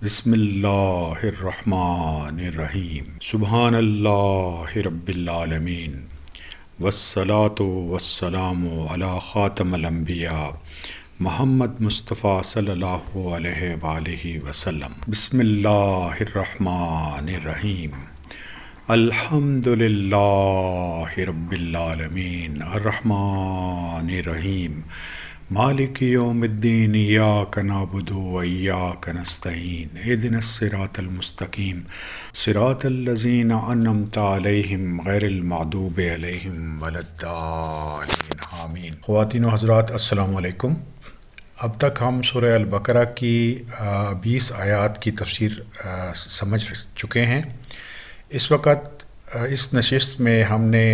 بسم اللہ الرحمن الرحیم سبحان اللہ رب العالمین والصلاة والسلام علی خاتم الانبیاء محمد مصطفیٰ صلی اللہ علیہ وآلہ وسلم۔ بسم اللہ الرحمن الرحیم الحمد للہ رب العالمین الرحمن الرحیم مالک یوم الدین ایاک نعبد و ایاک نستعین اہدنا الصراط المستقیم صراط الذین انعمت علیہم غیر المغضوب علیہم ولا الضالین آمین۔ خواتین و حضرات السلام علیکم۔ اب تک ہم سورہ البقرہ کی 20 آیات کی تفسیر سمجھ چکے ہیں۔ اس وقت اس نشست میں ہم نے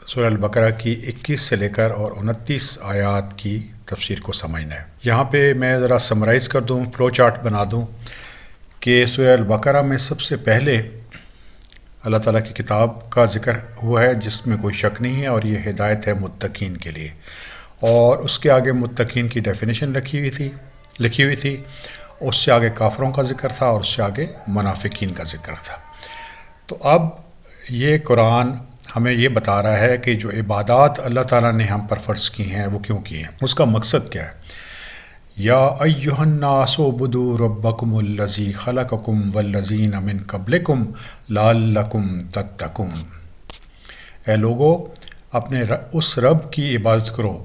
سورہ البقرہ کی 21 سے لے کر اور 29 آیات کی تفسیر کو سمجھنا ہے۔ یہاں پہ میں ذرا سمرائز کر دوں، فلو چارٹ بنا دوں کہ سورہ البقرہ میں سب سے پہلے اللہ تعالیٰ کی کتاب کا ذکر ہوا ہے جس میں کوئی شک نہیں ہے، اور یہ ہدایت ہے متقین کے لیے، اور اس کے آگے متقین کی ڈیفینیشن لکھی ہوئی تھی، اس سے آگے کافروں کا ذکر تھا، اور اس سے آگے منافقین کا ذکر تھا۔ تو اب یہ قرآن ہمیں یہ بتا رہا ہے کہ جو عبادات اللہ تعالیٰ نے ہم پر فرض کی ہیں وہ کیوں کی ہیں، اس کا مقصد کیا ہے۔ یا ایھا الناس اعبدوا ربکم الذی خلقکم والذین من قبلکم لعلکم تتقون۔ اے لوگو، اپنے اس رب کی عبادت کرو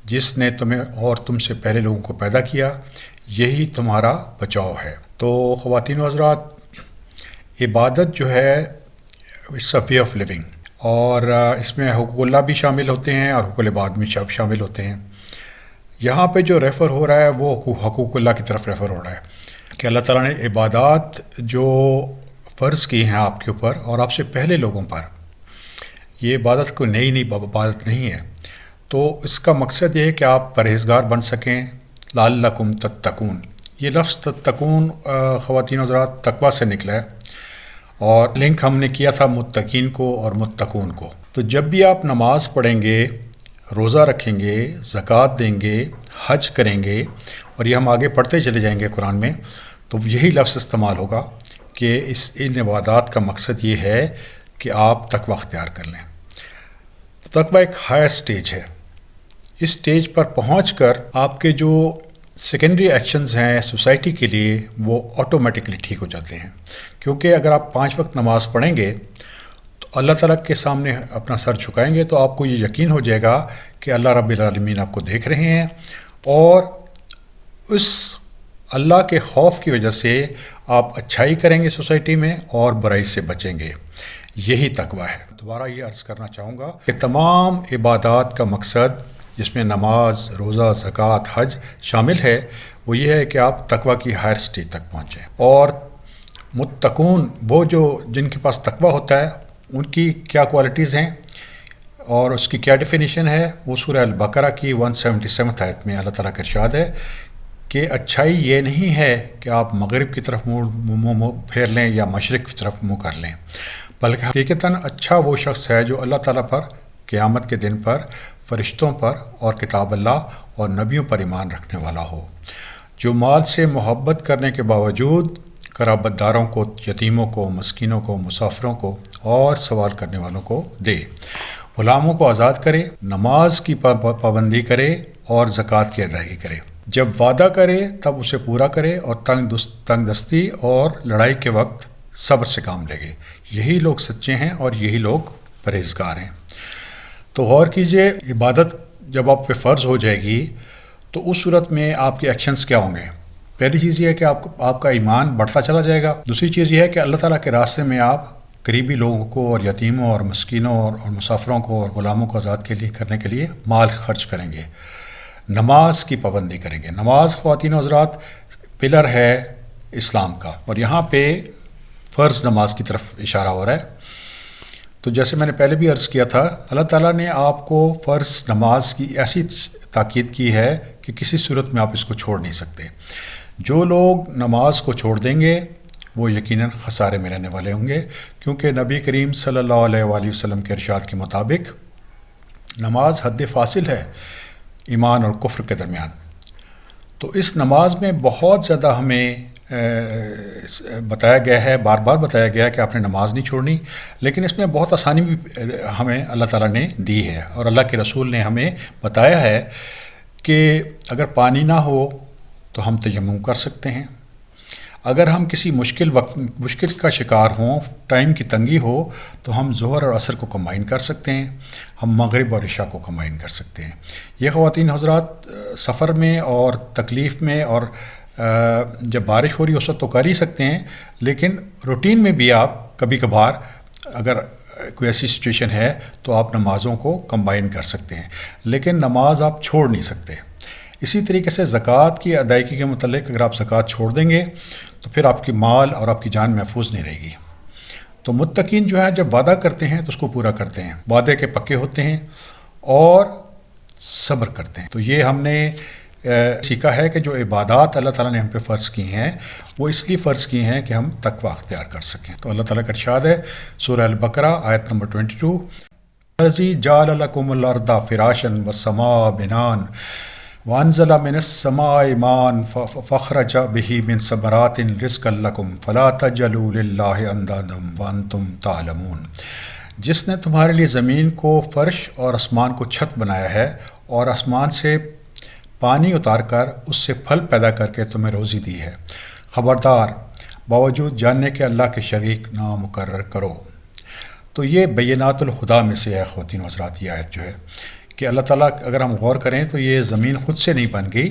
جس نے تمہیں اور تم سے پہلے لوگوں کو پیدا کیا، یہی تمہارا بچاؤ ہے۔ تو خواتین و حضرات، عبادت جو ہے it's a way of living, اور اس میں حقوق اللہ بھی شامل ہوتے ہیں اور حقوق العباد بھی شامل ہوتے ہیں۔ یہاں پہ جو ریفر ہو رہا ہے وہ حقوق اللہ کی طرف ریفر ہو رہا ہے کہ اللہ تعالیٰ نے عبادات جو فرض کی ہیں آپ کے اوپر اور آپ سے پہلے لوگوں پر، یہ عبادت کوئی نئی عبادت نہیں ہے۔ تو اس کا مقصد یہ ہے کہ آپ پرہیزگار بن سکیں، لعلکم تتقون۔ یہ لفظ تتقون خواتین و حضرات تقویٰ سے نکلا ہے، اور لنک ہم نے کیا تھا متقین کو اور متقون کو۔ تو جب بھی آپ نماز پڑھیں گے، روزہ رکھیں گے، زکوٰۃ دیں گے، حج کریں گے، اور یہ ہم آگے پڑھتے چلے جائیں گے قرآن میں، تو یہی لفظ استعمال ہوگا کہ ان عبادات کا مقصد یہ ہے کہ آپ تقویٰ اختیار کر لیں۔ تقویٰ ایک ہائر سٹیج ہے۔ اس سٹیج پر پہنچ کر آپ کے جو سیکنڈری ایکشنز ہیں سوسائٹی کے لیے وہ آٹومیٹکلی ٹھیک ہو جاتے ہیں، کیونکہ اگر آپ 5 وقت نماز پڑھیں گے تو اللہ تعالیٰ کے سامنے اپنا سر جھکائیں گے تو آپ کو یہ یقین ہو جائے گا کہ اللہ رب العالمین آپ کو دیکھ رہے ہیں، اور اس اللہ کے خوف کی وجہ سے آپ اچھائی کریں گے سوسائٹی میں اور برائی سے بچیں گے۔ یہی تقویٰ ہے۔ دوبارہ یہ عرض کرنا چاہوں گا کہ تمام عبادات کا مقصد جس میں نماز، روزہ، زکوٰۃ، حج شامل ہے، وہ یہ ہے کہ آپ تقویٰ کی ہائر سٹیج تک پہنچیں۔ اور متقون وہ جن کے پاس تقویٰ ہوتا ہے ان کی کیا کوالٹیز ہیں اور اس کی کیا ڈیفینیشن ہے، وہ سورہ البقرہ کی 177 آیت میں اللہ تعالیٰ کا ارشاد ہے کہ اچھائی یہ نہیں ہے کہ آپ مغرب کی طرف منہ پھیر لیں یا مشرق کی طرف منہ کر لیں، بلکہ حقیقتاً اچھا وہ شخص ہے جو اللہ تعالیٰ پر قیامت کے دن پر، فرشتوں پر اور کتاب اللہ اور نبیوں پر ایمان رکھنے والا ہو، جو مال سے محبت کرنے کے باوجود قرابت داروں کو، یتیموں کو، مسکینوں کو، مسافروں کو اور سوال کرنے والوں کو دے، غلاموں کو آزاد کرے، نماز کی پابندی کرے اور زکوٰۃ کی ادائیگی کرے، جب وعدہ کرے تب اسے پورا کرے، اور تنگ دستی اور لڑائی کے وقت صبر سے کام لے گے۔ یہی لوگ سچے ہیں اور یہی لوگ پرہیزگار ہیں۔ تو غور کیجئے، عبادت جب آپ پہ فرض ہو جائے گی تو اس صورت میں آپ کے ایکشنز کیا ہوں گے؟ پہلی چیز یہ ہے کہ آپ کا ایمان بڑھتا چلا جائے گا۔ دوسری چیز یہ ہے کہ اللہ تعالیٰ کے راستے میں آپ قریبی لوگوں کو اور یتیموں اور مسکینوں اور مسافروں کو اور غلاموں کو آزاد کرنے کے لیے مال خرچ کریں گے۔ نماز کی پابندی کریں گے۔ نماز خواتین و حضرات پلر ہے اسلام کا، اور یہاں پہ فرض نماز کی طرف اشارہ ہو رہا ہے۔ تو جیسے میں نے پہلے بھی عرض کیا تھا، اللہ تعالیٰ نے آپ کو فرض نماز کی ایسی تاکید کی ہے کہ کسی صورت میں آپ اس کو چھوڑ نہیں سکتے۔ جو لوگ نماز کو چھوڑ دیں گے وہ یقیناً خسارے میں رہنے والے ہوں گے، کیونکہ نبی کریم صلی اللہ علیہ وآلہ وسلم کے ارشاد کے مطابق نماز حد فاصل ہے ایمان اور کفر کے درمیان۔ تو اس نماز میں بہت زیادہ ہمیں بتایا گیا ہے، بار بار بتایا گیا ہے کہ آپ نے نماز نہیں چھوڑنی، لیکن اس میں بہت آسانی بھی ہمیں اللہ تعالیٰ نے دی ہے، اور اللہ کے رسول نے ہمیں بتایا ہے کہ اگر پانی نہ ہو تو ہم تیمم کر سکتے ہیں، اگر ہم کسی مشکل کا شکار ہوں، ٹائم کی تنگی ہو، تو ہم ظہر اور عصر کو کمبائن کر سکتے ہیں، ہم مغرب اور عشاء کو کمبائن کر سکتے ہیں۔ یہ خواتین حضرات سفر میں اور تکلیف میں اور جب بارش ہو رہی ہو اس وقت تو کر ہی سکتے ہیں، لیکن روٹین میں بھی آپ کبھی کبھار اگر کوئی ایسی سچویشن ہے تو آپ نمازوں کو کمبائن کر سکتے ہیں، لیکن نماز آپ چھوڑ نہیں سکتے۔ اسی طریقے سے زکوٰۃ کی ادائیگی کے متعلق اگر آپ زکوٰۃ چھوڑ دیں گے تو پھر آپ کی مال اور آپ کی جان محفوظ نہیں رہے گی۔ تو متقین جو ہے جب وعدہ کرتے ہیں تو اس کو پورا کرتے ہیں، وعدے کے پکے ہوتے ہیں اور صبر کرتے ہیں۔ تو یہ ہم نے سیکھا ہے کہ جو عبادات اللہ تعالیٰ نے ہم پہ فرض کی ہیں وہ اس لیے فرض کی ہیں کہ ہم تقویٰ اختیار کر سکیں۔ تو اللہ تعالیٰ کا ارشاد ہے سورہ البقرہ آیت نمبر 22، الذی جعل لکم الارض فراشا والسماء بناء وانزل من السماء ماء فاخرج به من ثمرات رزقا لکم فلا تجعلوا للہ اندادا وانتم تعلمون۔ جس نے تمہارے لیے زمین کو فرش اور آسمان کو چھت بنایا ہے اور آسمان سے پانی اتار کر اس سے پھل پیدا کر کے تمہیں روزی دی ہے، خبردار باوجود جاننے کے اللہ کے شریک نہ مقرر کرو۔ تو یہ بینات الخدا میں سے ہے خواتین و حضرات، یہ آیت جو ہے کہ اللہ تعالیٰ اگر ہم غور کریں تو یہ زمین خود سے نہیں بن گئی،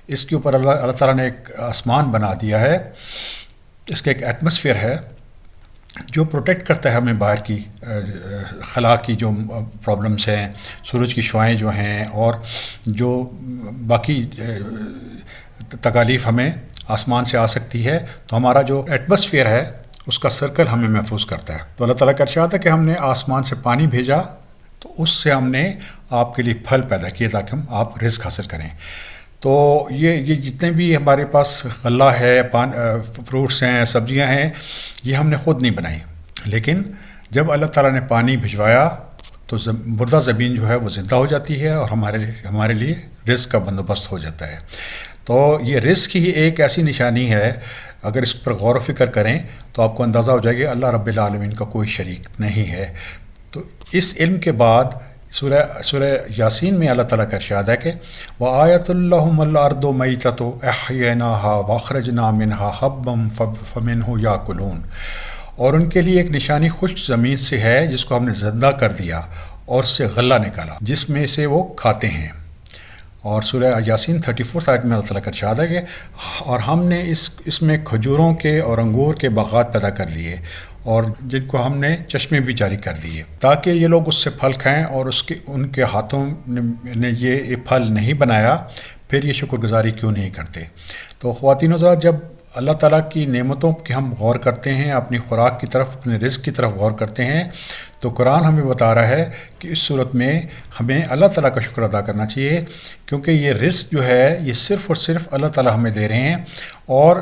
اس کے اوپر اللہ تعالیٰ نے ایک آسمان بنا دیا ہے، اس کا ایک ایٹماسفیئر ہے جو پروٹیکٹ کرتا ہے ہمیں باہر کی خلا کی جو پرابلمس ہیں، سورج کی شعائیں جو ہیں اور جو باقی تکالیف ہمیں آسمان سے آ سکتی ہے، تو ہمارا جو ایٹماسفیئر ہے اس کا سرکل ہمیں محفوظ کرتا ہے۔ تو اللہ تعالیٰ کا ارشاد ہے کہ ہم نے آسمان سے پانی بھیجا تو اس سے ہم نے آپ کے لیے پھل پیدا کیے تاکہ آپ رزق حاصل کریں۔ تو یہ جتنے بھی ہمارے پاس غلہ ہے، فروٹس ہیں، سبزیاں ہیں، یہ ہم نے خود نہیں بنائی، لیکن جب اللہ تعالیٰ نے پانی بھجوایا تو مردہ زمین جو ہے وہ زندہ ہو جاتی ہے اور ہمارے لیے رزق کا بندوبست ہو جاتا ہے۔ تو یہ رزق ہی ایک ایسی نشانی ہے، اگر اس پر غور و فکر کریں تو آپ کو اندازہ ہو جائے گا اللہ رب العالمین کا کوئی شریک نہیں ہے۔ تو اس علم کے بعد سورہ یاسین میں اللہ تعالیٰ کا ارشاد ہے کہ وَآیَةٌ لَهُمُ الْأَرْضُ مَيْتَةٌ أَحْيَيْنَاهَا وَأَخْرَجْنَا مِنْهَا حَبًّا فَمِنْهُ يَأْكُلُونَ، اور ان کے لیے ایک نشانی خشک زمین سے ہے جس کو ہم نے زندہ کر دیا اور اس سے غلہ نکالا جس میں سے وہ کھاتے ہیں۔ اور سورہ یاسین 34 آیت میں اللہ تعالیٰ کا ارشاد ہے کہ اور ہم نے اس میں کھجوروں کے اور انگور کے باغات پیدا کر لیے اور جن کو ہم نے چشمے بھی جاری کر دیے تاکہ یہ لوگ اس سے پھل کھائیں، اور ان کے ہاتھوں نے یہ پھل نہیں بنایا، پھر یہ شکر گزاری کیوں نہیں کرتے۔ تو خواتین و حضرات جب اللہ تعالیٰ کی نعمتوں کی ہم غور کرتے ہیں، اپنی خوراک کی طرف، اپنے رزق کی طرف غور کرتے ہیں، تو قرآن ہمیں بتا رہا ہے کہ اس صورت میں ہمیں اللہ تعالیٰ کا شکر ادا کرنا چاہیے، کیونکہ یہ رزق جو ہے یہ صرف اور صرف اللہ تعالیٰ ہمیں دے رہے ہیں، اور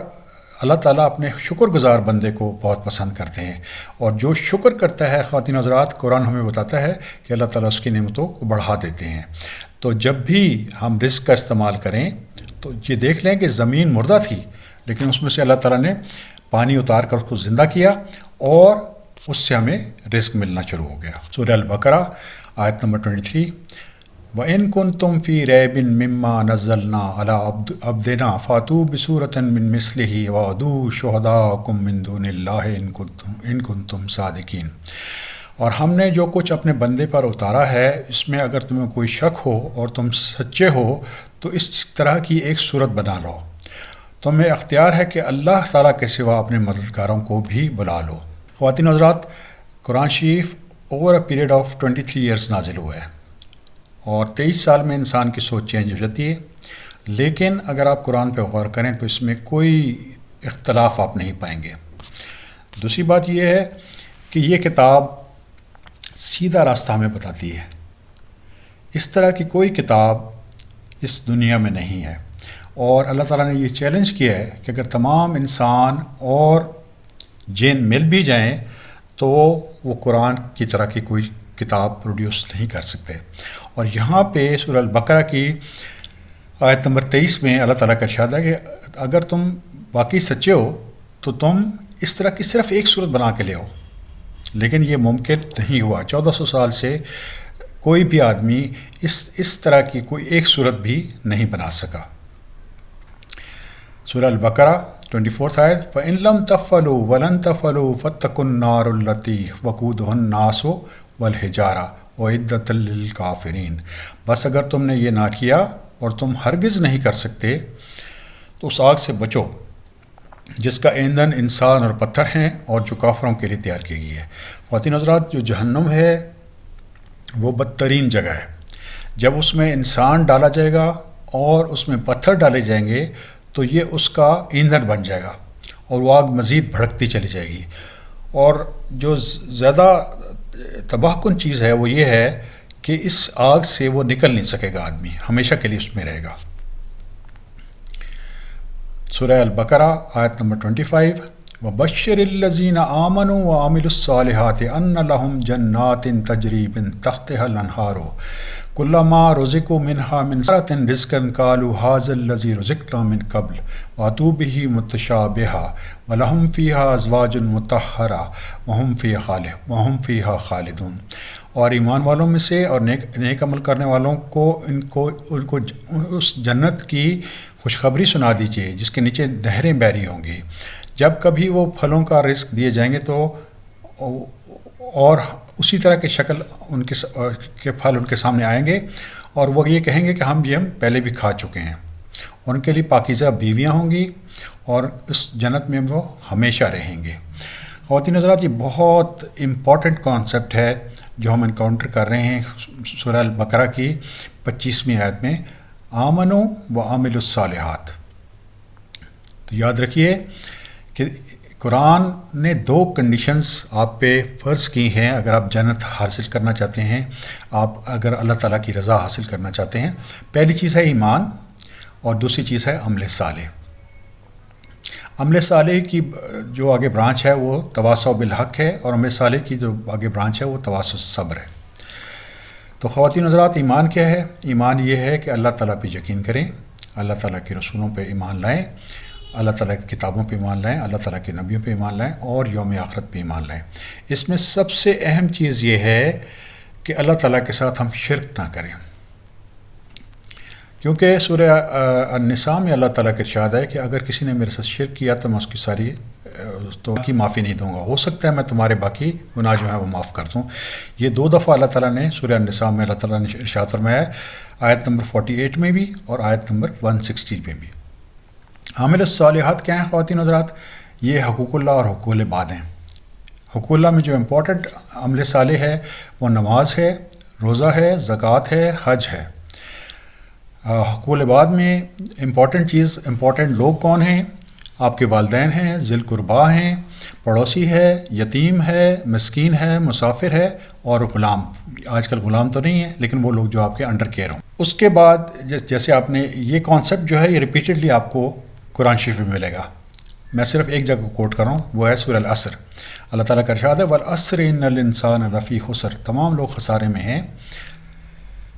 اللہ تعالیٰ اپنے شکر گزار بندے کو بہت پسند کرتے ہیں، اور جو شکر کرتا ہے خواتین حضرات، قرآن ہمیں بتاتا ہے کہ اللہ تعالیٰ اس کی نعمتوں کو بڑھا دیتے ہیں۔ تو جب بھی ہم رزق کا استعمال کریں تو یہ دیکھ لیں کہ زمین مردہ تھی، لیکن اس میں سے اللہ تعالیٰ نے پانی اتار کر اس کو زندہ کیا اور اس سے ہمیں رزق ملنا شروع ہو گیا۔ سورہ البقرہ آیت نمبر 23، وَإِن كُنتُمْ فِي رَيْبٍ مِّمَّا نَزَّلْنَا عَلَىٰ عَبْدِنَا فَأْتُوا بِسُورَةٍ مِّن مِّثْلِهِ وَادْعُوا شُهَدَاءَكُم مِّن دُونِ اللَّهِ إِن كُنتُمْ صَادِقِينَ۔ اور ہم نے جو کچھ اپنے بندے پر اتارا ہے اس میں اگر تمہیں کوئی شک ہو اور تم سچے ہو تو اس طرح کی ایک صورت بنا لو، تمہیں اختیار ہے کہ اللہ تعالیٰ کے سوا اپنے مددگاروں کو بھی بلا لو۔ خواتین حضرات، Quran Sharif over a period of 23 years نازل ہوا ہے، اور 23 سال میں انسان کی سوچ چینج ہو جاتی ہے، لیکن اگر آپ قرآن پہ غور کریں تو اس میں کوئی اختلاف آپ نہیں پائیں گے۔ دوسری بات یہ ہے کہ یہ کتاب سیدھا راستہ ہمیں بتاتی ہے، اس طرح کی کوئی کتاب اس دنیا میں نہیں ہے، اور اللہ تعالیٰ نے یہ چیلنج کیا ہے کہ اگر تمام انسان اور جن مل بھی جائیں تو وہ قرآن کی طرح کی کوئی کتاب پروڈیوس نہیں کر سکتے۔ اور یہاں پہ سورہ البقرہ کی آیت نمبر 23 میں اللہ تعالیٰ کا ارشاد ہے کہ اگر تم واقعی سچے ہو تو تم اس طرح کی صرف ایک صورت بنا کے لے آؤ، لیکن یہ ممکن نہیں ہوا۔ 1400 سال سے کوئی بھی آدمی اس طرح کی کوئی ایک صورت بھی نہیں بنا سکا۔ سورہ البقرہ 24 آیت، فَإِن لَمْ تَفْعَلُوا وَلَن تَفْعَلُوا فَاتَّقُوا النَّارَ الَّتِي وَقُودُهَا النَّاسُ وَالْحِجَارَةُ أُعِدَّتْ لِلْكَافِرِينَ۔ بس اگر تم نے یہ نہ کیا اور تم ہرگز نہیں کر سکتے تو اس آگ سے بچو جس کا ایندھن انسان اور پتھر ہیں اور جو کافروں کے لیے تیار کی گئی ہے۔ خواتین حضرات، جو جہنم ہے وہ بدترین جگہ ہے۔ جب اس میں انسان ڈالا جائے گا اور اس میں پتھر ڈالے جائیں گے تو یہ اس کا ایندھن بن جائے گا اور وہ آگ مزید بھڑکتی چلی جائے گی۔ اور جو زیادہ تباہ کن چیز ہے وہ یہ ہے کہ اس آگ سے وہ نکل نہیں سکے گا، آدمی ہمیشہ کے لیے اس میں رہے گا۔ سورہ البقرہ آیت نمبر 25، وَبَشِّرِ الَّذِينَ آمَنُوا وَعَمِلُوا الصَّالِحَاتِ أَنَّ لَهُمْ جَنَّاتٍ تَجْرِي مِن تَحْتِهَا الْأَنْهَارُ كُلَّمَا رُزِقُوا مِنْهَا مِن ثَمَرَةٍ رِزْقًا قَالُوا هَٰذَا الَّذِي رُزِقْنَا مِن قَبْلُ وَأْتُوا بِهِ مُتَشَابِهًا وَلَهُمْ فِيهَا أَزْوَاجٌ مُطَهَّرَةٌ وَهُمْ فِيهَا خَالِدُونَ۔ اور ایمان والوں میں سے اور نیک عمل کرنے والوں کو ان کو اس جنت کی خوشخبری سنا دیجیے جس کے نیچے نہریں بہہ رہی ہوں گی۔ جب کبھی وہ پھلوں کا رزق دیے جائیں گے تو اور اسی طرح کی شکل ان کے پھل ان کے سامنے آئیں گے اور وہ یہ کہیں گے کہ ہم پہلے بھی کھا چکے ہیں۔ ان کے لیے پاکیزہ بیویاں ہوں گی اور اس جنت میں وہ ہمیشہ رہیں گے۔ خواتین حضرات، یہ بہت امپورٹنٹ کانسیپٹ ہے جو ہم انکاؤنٹر کر رہے ہیں سورہ البقرہ کی 25ویں آیت میں، آمنوا وعملوا الصالحات۔ تو یاد رکھیے کہ قرآن نے 2 کنڈیشنز آپ پہ فرض کی ہیں اگر آپ جنت حاصل کرنا چاہتے ہیں، آپ اگر اللہ تعالیٰ کی رضا حاصل کرنا چاہتے ہیں۔ پہلی چیز ہے ایمان اور دوسری چیز ہے عمل صالح۔ عمل صالح کی جو آگے برانچ ہے وہ تواصو بالحق ہے اور عمل صالح کی جو آگے برانچ ہے وہ تواصو صبر ہے۔ تو خواتین حضرات، ایمان کیا ہے؟ ایمان یہ ہے کہ اللہ تعالیٰ پہ یقین کریں، اللہ تعالیٰ کے رسولوں پہ ایمان لائیں، اللہ تعالیٰ کی کتابوں پہ ایمان لائیں، اللہ تعالیٰ کے نبیوں پہ ایمان لائیں اور یوم آخرت پہ ایمان لائیں۔ اس میں سب سے اہم چیز یہ ہے کہ اللہ تعالیٰ کے ساتھ ہم شرک نہ کریں، کیونکہ سورہ النساء میں اللہ تعالیٰ کا ارشاد ہے کہ اگر کسی نے میرے ساتھ شرک کیا تو میں اس کی ساری کی معافی نہیں دوں گا، ہو سکتا ہے میں تمہارے باقی گناہ جو ہیں وہ معاف کر دوں۔ یہ 2 دفعہ اللہ تعالیٰ نے سورہ النساء میں اللہ تعالیٰ نے ارشاد فرمایا ہے، آیت نمبر 48 میں بھی اور آیت نمبر 160 میں بھی۔ عامل الصالحات کیا ہیں خواتین حضرات؟ یہ حقوق اللہ اور حقوق العباد ہیں۔ حقوق اللہ میں جو امپورٹنٹ عمل صالح ہے وہ نماز ہے، روزہ ہے، زکوٰۃ ہے، حج ہے۔ حقوق العباد میں امپورٹنٹ لوگ کون ہیں؟ آپ کے والدین ہیں، ذی القربیٰ ہیں، پڑوسی ہے، یتیم ہے، مسکین ہے، مسافر ہے اور غلام۔ آج کل غلام تو نہیں ہے لیکن وہ لوگ جو آپ کے انڈر کیئر ہوں۔ اس کے بعد جیسے آپ نے یہ کانسیپٹ جو ہے یہ ریپیٹڈلی آپ کو قرآن شریف میں ملے گا۔ میں صرف ایک جگہ کوٹ کر رہا ہوں، وہ ہے سورہ العصر۔ اللہ تعالیٰ کا ارشاد ہے، والعصر ان الانسان لفی خسر، تمام لوگ خسارے میں ہیں۔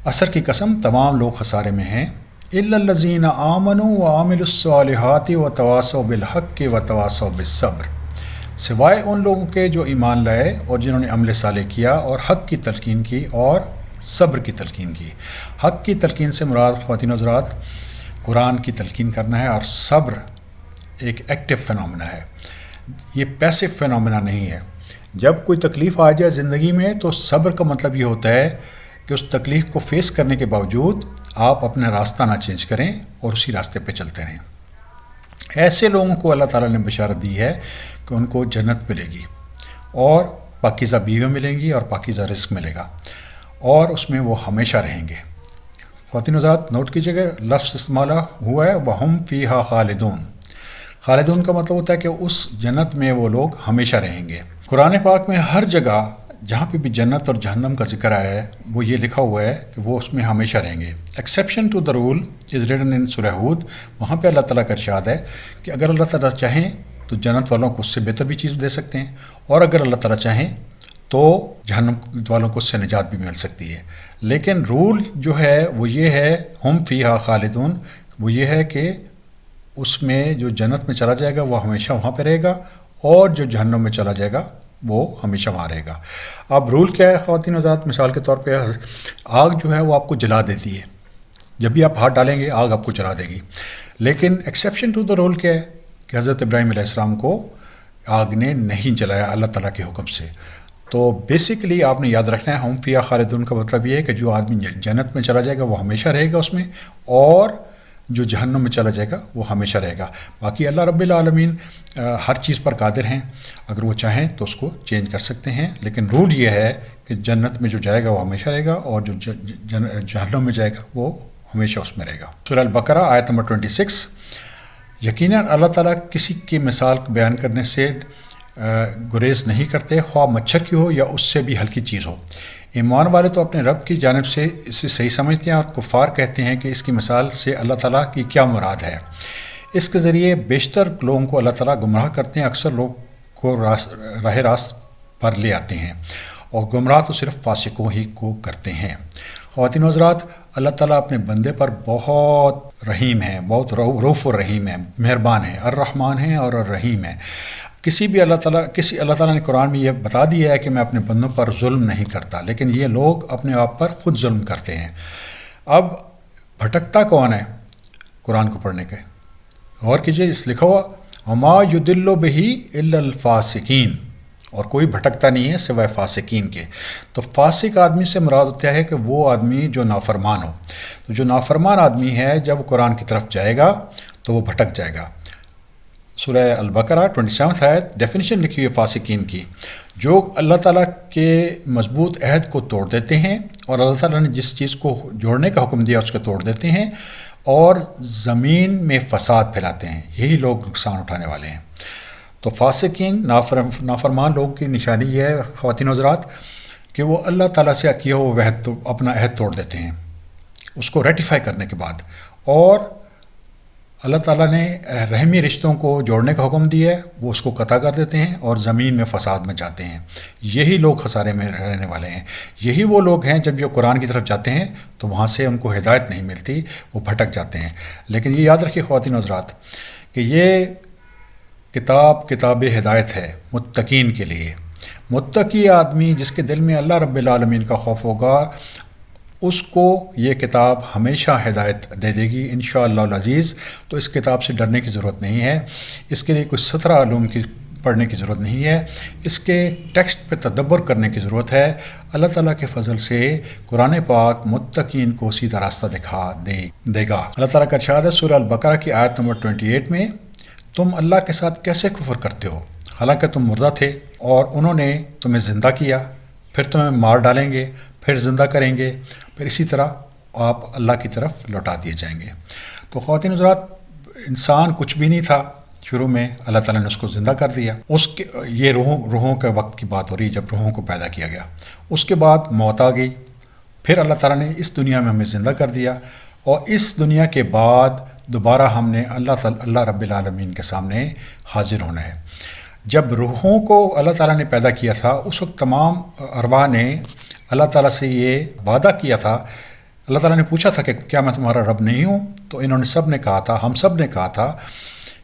عصر کی قسم، تمام لوگ خسارے میں ہیں، الا الذین آمنوا وعملوا الصالحات وتواصوا بالحق وتواصوا بالصبر، سوائے ان لوگوں کے جو ایمان لائے اور جنہوں نے عمل صالح کیا اور حق کی تلقین کی اور صبر کی تلقین کی۔ حق کی تلقین سے مراد خواتین حضرات قرآن کی تلقین کرنا ہے، اور صبر ایک ایکٹیو فینومینا ہے، یہ پیسو فینومینا نہیں ہے۔ جب کوئی تکلیف آ جائے زندگی میں تو صبر کا مطلب یہ ہوتا ہے کہ اس تکلیف کو فیس کرنے کے باوجود آپ اپنا راستہ نہ چینج کریں اور اسی راستے پہ چلتے رہیں۔ ایسے لوگوں کو اللہ تعالیٰ نے بشارت دی ہے کہ ان کو جنت ملے گی اور پاکیزہ بیویاں ملیں گی اور پاکیزہ رزق ملے گا اور اس میں وہ ہمیشہ رہیں گے۔ خواتین حضرات نوٹ کیجیے گا، لفظ استعمال ہوا ہے وَهُمْ فِيهَا خَالِدُونَ۔ خالدون کا مطلب ہوتا ہے کہ اس جنت میں وہ لوگ ہمیشہ رہیں گے۔ قرآن پاک میں ہر جگہ جہاں پہ بھی جنت اور جہنم کا ذکر آیا ہے وہ یہ لکھا ہوا ہے کہ وہ اس میں ہمیشہ رہیں گے۔ Exception to the rule is written in سورہ ہود، وہاں پہ اللہ تعالیٰ کا ارشاد ہے کہ اگر اللہ تعالیٰ چاہیں تو جنت والوں کو اس سے بہتر بھی چیز دے سکتے ہیں، اور اگر اللہ تعالیٰ چاہیں تو جہنم والوں کو اس سے نجات بھی مل سکتی ہے۔ لیکن رول جو ہے وہ یہ ہے ہم فیہا خالدون، وہ یہ ہے کہ اس میں جو جنت میں چلا جائے گا وہ ہمیشہ وہاں پہ رہے گا، اور جو جہنم میں چلا جائے گا وہ ہمیشہ وہاں رہے گا۔ اب رول کیا ہے خواتین و حضرات؟ مثال کے طور پہ آگ جو ہے وہ آپ کو جلا دیتی ہے، جب بھی آپ ہاتھ ڈالیں گے آگ آپ کو جلا دے گی، لیکن ایکسیپشن ٹو دا رول کیا ہے کہ حضرت ابراہیم علیہ السلام کو آگ نے نہیں جلایا اللہ تعالیٰ کے حکم سے۔ تو بیسیکلی آپ نے یاد رکھنا ہے ہم فیہا خالدون کا مطلب یہ ہے کہ جو آدمی جنت میں چلا جائے گا وہ ہمیشہ رہے گا اس میں، اور جو جہنم میں چلا جائے گا وہ ہمیشہ رہے گا۔ باقی اللہ رب العالمین ہر چیز پر قادر ہیں، اگر وہ چاہیں تو اس کو چینج کر سکتے ہیں، لیکن رول یہ ہے کہ جنت میں جو جائے گا وہ ہمیشہ رہے گا، اور جو جہنم میں جائے گا وہ ہمیشہ اس میں رہے گا۔ سورہ البقرہ آیت نمبر 26۔ یقیناً اللہ تعالیٰ کسی کی مثال بیان کرنے سے گریز نہیں کرتے، خواہ مچھر کی ہو یا اس سے بھی ہلکی چیز ہو۔ ایمان والے تو اپنے رب کی جانب سے اسے صحیح سمجھتے ہیں، اور کفار کہتے ہیں کہ اس کی مثال سے اللہ تعالیٰ کی کیا مراد ہے۔ اس کے ذریعے بیشتر لوگوں کو اللہ تعالیٰ گمراہ کرتے ہیں، اکثر لوگ کو راہ راست پر لے آتے ہیں، اور گمراہ تو صرف فاسقوں ہی کو کرتے ہیں۔ خواتین و حضرات، اللہ تعالیٰ اپنے بندے پر بہت رحیم ہے، بہت رؤوف الرحیم ہے، مہربان ہے، الرحمن ہے اور الرحیم ہے۔ اللہ تعالیٰ نے قرآن میں یہ بتا دیا ہے کہ میں اپنے بندوں پر ظلم نہیں کرتا، لیکن یہ لوگ اپنے آپ پر خود ظلم کرتے ہیں۔ اب بھٹکتا کون ہے قرآن کو پڑھنے کے؟ غور کیجیے، اس لکھا ہوا وما یضل بہ الا الفاسقین، اور کوئی بھٹکتا نہیں ہے سوائے فاسقین کے۔ تو فاسق آدمی سے مراد ہوتا ہے کہ وہ آدمی جو نافرمان ہو۔ تو جو نافرمان آدمی ہے جب قرآن کی طرف جائے گا تو وہ بھٹک جائے گا۔ سورہ البقرہ 27 آیت ڈیفینیشن لکھی ہوئی فاسقین کی، جو اللہ تعالیٰ کے مضبوط عہد کو توڑ دیتے ہیں، اور اللہ تعالیٰ نے جس چیز کو جوڑنے کا حکم دیا اس کو توڑ دیتے ہیں، اور زمین میں فساد پھیلاتے ہیں، یہی لوگ نقصان اٹھانے والے ہیں۔ تو فاسقین نافرمان لوگوں کی نشانی یہ ہے خواتین و حضرات کہ وہ اللہ تعالیٰ سے کیا ہوا اپنا عہد توڑ دیتے ہیں اس کو ریٹیفائی کرنے کے بعد، اور اللہ تعالیٰ نے رحمی رشتوں کو جوڑنے کا حکم دیا ہے وہ اس کو قطع کر دیتے ہیں اور زمین میں فساد میں جاتے ہیں۔ یہی لوگ خسارے میں رہنے والے ہیں۔ یہی وہ لوگ ہیں جب جو قرآن کی طرف جاتے ہیں تو وہاں سے ان کو ہدایت نہیں ملتی، وہ بھٹک جاتے ہیں۔ لیکن یہ یاد رکھیے خواتین و حضرات کہ یہ کتاب ہدایت ہے متقین کے لیے۔ متقی آدمی جس کے دل میں اللہ رب العالمین کا خوف ہوگا، اس کو یہ کتاب ہمیشہ ہدایت دے دے گی انشاءاللہ العزیز۔ تو اس کتاب سے ڈرنے کی ضرورت نہیں ہے، اس کے لیے کوئی 17 علوم کی پڑھنے کی ضرورت نہیں ہے، اس کے ٹیکسٹ پہ تدبر کرنے کی ضرورت ہے۔ اللہ تعالیٰ کے فضل سے قرآن پاک متقین کو سیدھا راستہ دکھا دے گا۔ اللہ تعالیٰ کا ارشاد ہے سورہ البقرہ کی آیت نمبر 28 میں، تم اللہ کے ساتھ کیسے کفر کرتے ہو حالانکہ تم مردہ تھے، اور انہوں نے تمہیں زندہ کیا، پھر تمہیں مار ڈالیں گے، پھر زندہ کریں گے، پھر اسی طرح آپ اللہ کی طرف لوٹا دیے جائیں گے۔ تو خواتین حضرات، انسان کچھ بھی نہیں تھا شروع میں، اللہ تعالیٰ نے اس کو زندہ کر دیا۔ یہ روحوں کے وقت کی بات ہو رہی ہے جب روحوں کو پیدا کیا گیا، اس کے بعد موت آ گئی، پھر اللہ تعالیٰ نے اس دنیا میں ہمیں زندہ کر دیا، اور اس دنیا کے بعد دوبارہ ہم نے اللہ رب العالمین کے سامنے حاضر ہونا ہے۔ جب روحوں کو اللہ تعالیٰ نے پیدا کیا تھا اس وقت تمام ارواح نے اللہ تعالیٰ سے یہ وعدہ کیا تھا، اللہ تعالیٰ نے پوچھا تھا کہ کیا میں تمہارا رب نہیں ہوں؟ تو انہوں نے سب نے کہا تھا، ہم سب نے کہا تھا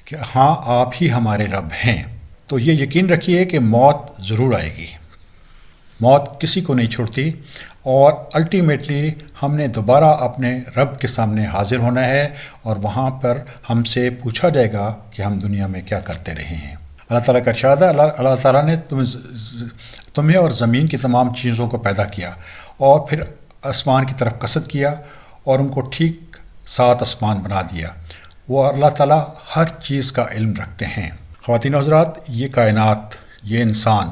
کہ ہاں آپ ہی ہمارے رب ہیں۔ تو یہ یقین رکھیے کہ موت ضرور آئے گی، موت کسی کو نہیں چھوڑتی، اور الٹیمیٹلی ہم نے دوبارہ اپنے رب کے سامنے حاضر ہونا ہے، اور وہاں پر ہم سے پوچھا جائے گا کہ ہم دنیا میں کیا کرتے رہے ہیں۔ اللہ تعالیٰ کا ارشاد ہے، اللہ تعالیٰ نے تمہیں اور زمین کی تمام چیزوں کو پیدا کیا، اور پھر آسمان کی طرف قصد کیا اور ان کو ٹھیک 7 آسمان بنا دیا۔ وہ اللہ تعالیٰ ہر چیز کا علم رکھتے ہیں۔ خواتین و حضرات، یہ کائنات، یہ انسان،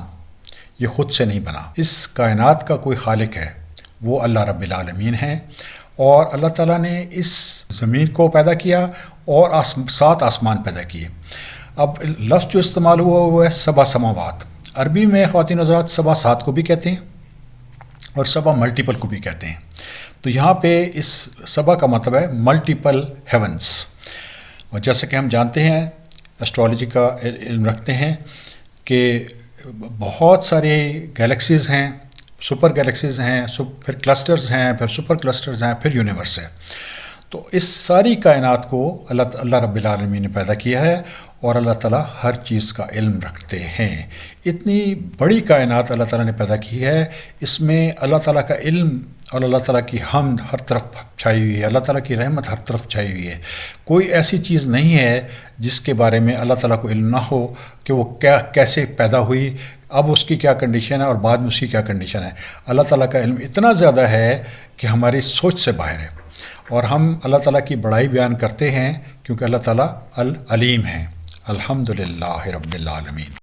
یہ خود سے نہیں بنا، اس کائنات کا کوئی خالق ہے، وہ اللہ رب العالمین ہیں، اور اللہ تعالیٰ نے اس زمین کو پیدا کیا اور 7 آسمان پیدا کیے۔ اب لفظ جو استعمال ہوا وہ ہے 7 سماوات۔ عربی میں خواتین و حضرات 7 7 کو بھی کہتے ہیں اور 7 ملٹیپل کو بھی کہتے ہیں۔ تو یہاں پہ اس 7 کا مطلب ہے ملٹیپل ہیونس، اور جیسا کہ ہم جانتے ہیں، ایسٹرالوجی کا علم رکھتے ہیں کہ بہت سارے گیلیکسیز ہیں، سپر گیلیکسیز ہیں، پھر کلسٹرز ہیں، پھر سپر کلسٹرز ہیں، پھر یونیورس ہے۔ تو اس ساری کائنات کو اللہ رب العالمین نے پیدا کیا ہے، اور اللہ تعالیٰ ہر چیز کا علم رکھتے ہیں۔ اتنی بڑی کائنات اللہ تعالیٰ نے پیدا کی ہے، اس میں اللہ تعالیٰ کا علم اور اللہ تعالیٰ کی حمد ہر طرف چھائی ہوئی ہے، اللہ تعالیٰ کی رحمت ہر طرف چھائی ہوئی ہے۔ کوئی ایسی چیز نہیں ہے جس کے بارے میں اللہ تعالیٰ کو علم نہ ہو کہ وہ کیسے پیدا ہوئی، اب اس کی کیا کنڈیشن ہے اور بعد میں اس کی کیا کنڈیشن ہے۔ اللہ تعالیٰ کا علم اتنا زیادہ ہے کہ ہماری سوچ سے باہر ہے، اور ہم اللہ تعالیٰ کی بڑائی بیان کرتے ہیں کیونکہ اللہ تعالیٰ العلیم ہے۔ الحمدللہ رب العالمین۔